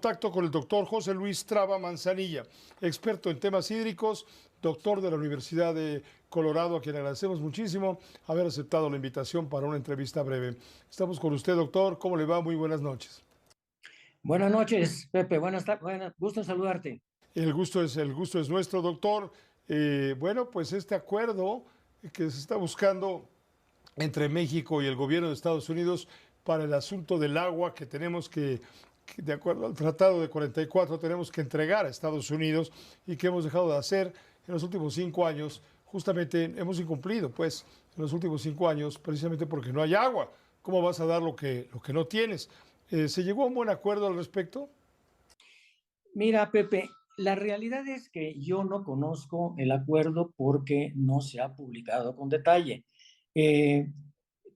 contacto con el doctor José Luis Traba Manzanilla, experto en temas hídricos, doctor de la Universidad de Colorado, a quien agradecemos muchísimo haber aceptado la invitación para una entrevista breve. Estamos con usted, doctor. ¿Cómo le va? Muy buenas noches. Buenas noches, Pepe. Buenas tardes. Gusto en saludarte. El gusto es nuestro, doctor. Bueno, pues este acuerdo que se está buscando entre México y el gobierno de Estados Unidos para el asunto del agua que tenemos que, de acuerdo al Tratado de 44, tenemos que entregar a Estados Unidos y que hemos dejado de hacer en los últimos 5 años. Justamente hemos incumplido, pues, en los últimos 5 años, precisamente porque no hay agua. ¿Cómo vas a dar lo que no tienes? ¿Se llegó a un buen acuerdo al respecto? Mira, Pepe, la realidad es que yo no conozco el acuerdo porque no se ha publicado con detalle. Eh,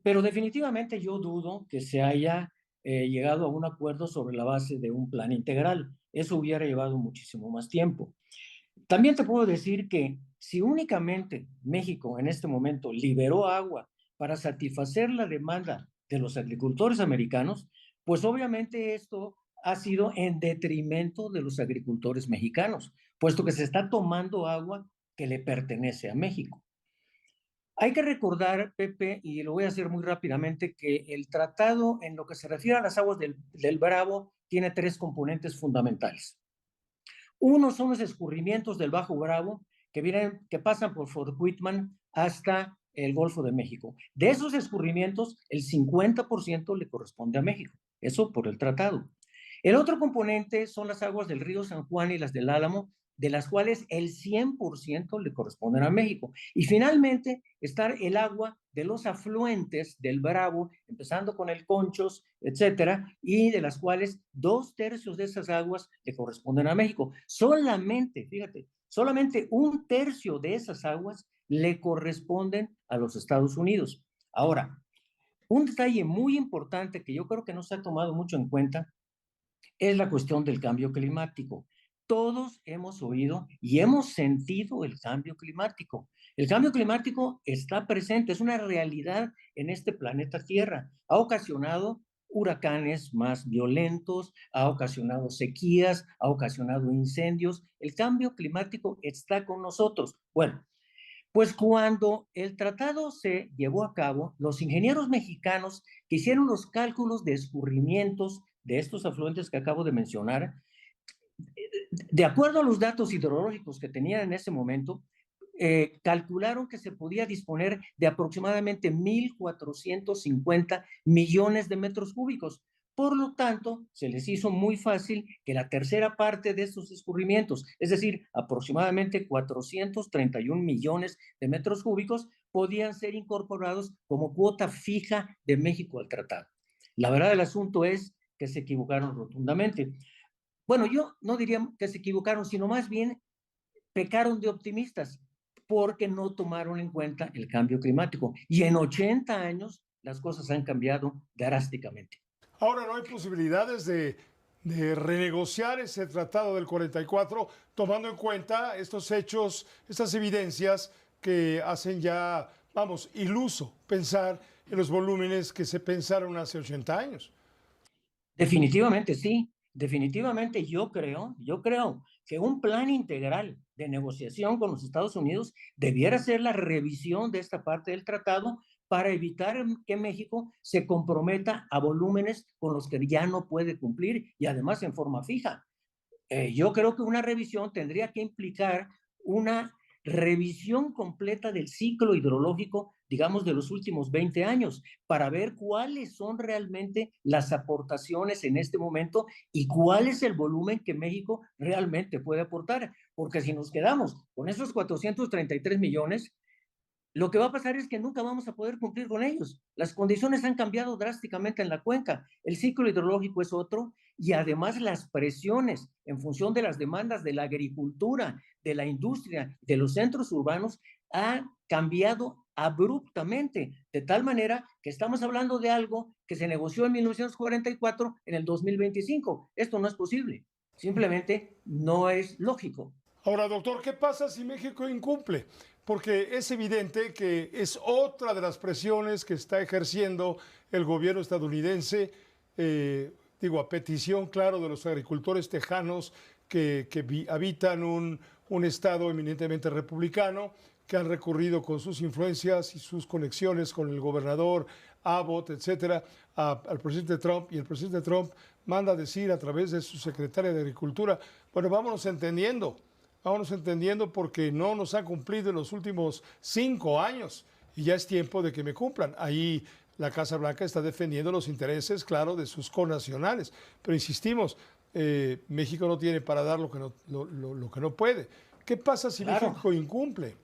pero definitivamente yo dudo que se haya llegado a un acuerdo sobre la base de un plan integral. Eso hubiera llevado muchísimo más tiempo. También te puedo decir que si únicamente México en este momento liberó agua para satisfacer la demanda de los agricultores americanos, pues obviamente esto ha sido en detrimento de los agricultores mexicanos, puesto que se está tomando agua que le pertenece a México. Hay que recordar, Pepe, y lo voy a hacer muy rápidamente, que el tratado en lo que se refiere a las aguas del Bravo tiene tres componentes fundamentales. Uno son los escurrimientos del Bajo Bravo que pasan por Fort Whitman hasta el Golfo de México. De esos escurrimientos, el 50% le corresponde a México. Eso por el tratado. El otro componente son las aguas del río San Juan y las del Álamo, de las cuales el 100% le corresponden a México. Y finalmente está el agua de los afluentes del Bravo, empezando con el Conchos, etcétera, y de las cuales 2/3 de esas aguas le corresponden a México. Solamente, fíjate, solamente 1/3 de esas aguas le corresponden a los Estados Unidos. Ahora, un detalle muy importante que yo creo que no se ha tomado mucho en cuenta es la cuestión del cambio climático. Todos hemos oído y hemos sentido el cambio climático. El cambio climático está presente, es una realidad en este planeta Tierra. Ha ocasionado huracanes más violentos, ha ocasionado sequías, ha ocasionado incendios. El cambio climático está con nosotros. Bueno, pues cuando el tratado se llevó a cabo, los ingenieros mexicanos que hicieron los cálculos de escurrimientos de estos afluentes que acabo de mencionar, de acuerdo a los datos hidrológicos que tenían en ese momento, calcularon que se podía disponer de aproximadamente 1,450 millones de metros cúbicos. Por lo tanto, se les hizo muy fácil que la tercera parte de estos escurrimientos, es decir, aproximadamente 431 millones de metros cúbicos, podían ser incorporados como cuota fija de México al tratado. La verdad del asunto es que se equivocaron rotundamente. Bueno, yo no diría que se equivocaron, sino más bien pecaron de optimistas porque no tomaron en cuenta el cambio climático. Y en 80 años las cosas han cambiado drásticamente. Ahora no hay posibilidades de renegociar ese tratado del 44, tomando en cuenta estos hechos, estas evidencias que hacen ya, vamos, iluso pensar en los volúmenes que se pensaron hace 80 años. Definitivamente sí, definitivamente yo creo que un plan integral de negociación con los Estados Unidos debiera ser la revisión de esta parte del tratado para evitar que México se comprometa a volúmenes con los que ya no puede cumplir y además en forma fija. Yo creo que una revisión tendría que implicar una revisión completa del ciclo hidrológico, digamos, de los últimos 20 años, para ver cuáles son realmente las aportaciones en este momento y cuál es el volumen que México realmente puede aportar. Porque si nos quedamos con esos 433 millones, lo que va a pasar es que nunca vamos a poder cumplir con ellos. Las condiciones han cambiado drásticamente en la cuenca. El ciclo hidrológico es otro y además las presiones en función de las demandas de la agricultura, de la industria, de los centros urbanos han cambiado abruptamente, de tal manera que estamos hablando de algo que se negoció en 1944 en el 2025. Esto no es posible. Simplemente no es lógico. Ahora, doctor, ¿qué pasa si México incumple? Porque es evidente que es otra de las presiones que está ejerciendo el gobierno estadounidense, digo, a petición, claro, de los agricultores tejanos que habitan un estado eminentemente republicano, que han recurrido con sus influencias y sus conexiones con el gobernador Abbott, etcétera, al presidente Trump, y el presidente Trump manda a decir a través de su secretaria de Agricultura, bueno, vámonos entendiendo porque no nos ha cumplido en los últimos 5 años y ya es tiempo de que me cumplan. Ahí la Casa Blanca está defendiendo los intereses, claro, de sus connacionales, pero insistimos, México no tiene para dar lo que no puede. ¿Qué pasa si México incumple?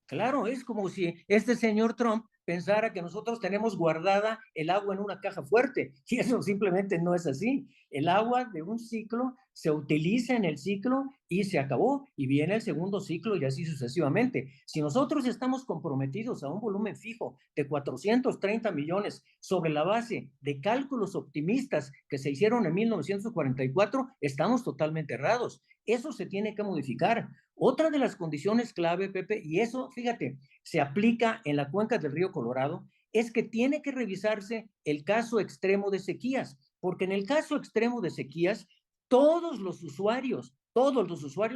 Claro, es como si este señor Trump pensara que nosotros tenemos guardada el agua en una caja fuerte, y eso simplemente no es así. El agua de un ciclo se utiliza en el ciclo y se acabó, y viene el segundo ciclo y así sucesivamente. Si nosotros estamos comprometidos a un volumen fijo de 430 millones sobre la base de cálculos optimistas que se hicieron en 1944, estamos totalmente errados. Eso se tiene que modificar. Otra de las condiciones clave, Pepe, y eso, fíjate, se aplica en la cuenca del río Colorado, es que tiene que revisarse el caso extremo de sequías, porque en el caso extremo de sequías, todos los usuarios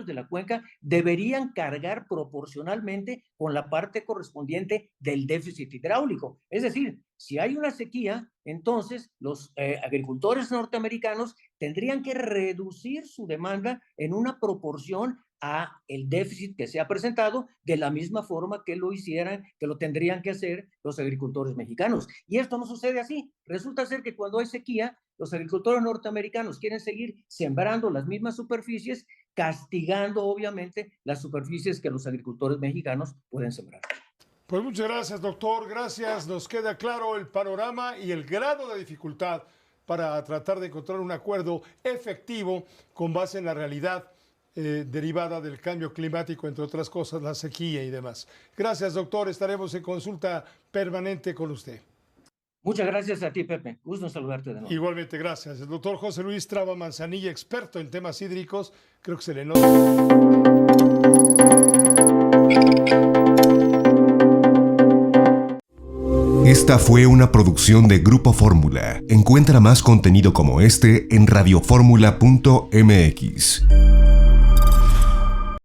de la cuenca deberían cargar proporcionalmente con la parte correspondiente del déficit hidráulico. Es decir, si hay una sequía, entonces los agricultores norteamericanos tendrían que reducir su demanda en una proporción a el déficit que se ha presentado, de la misma forma que lo tendrían que hacer los agricultores mexicanos. Y esto no sucede así. Resulta ser que cuando hay sequía, los agricultores norteamericanos quieren seguir sembrando las mismas superficies, castigando obviamente las superficies que los agricultores mexicanos pueden sembrar. Pues muchas gracias, doctor. Gracias. Nos queda claro el panorama y el grado de dificultad para tratar de encontrar un acuerdo efectivo con base en la realidad derivada del cambio climático, entre otras cosas, la sequía y demás. Gracias, doctor. Estaremos en consulta permanente con usted. Muchas gracias a ti, Pepe. Gusto en saludarte de nuevo. Igualmente, gracias. El doctor José Luis Traba Manzanilla, experto en temas hídricos. Creo que se le nota. Esta fue una producción de Grupo Fórmula. Encuentra más contenido como este en radioformula.mx.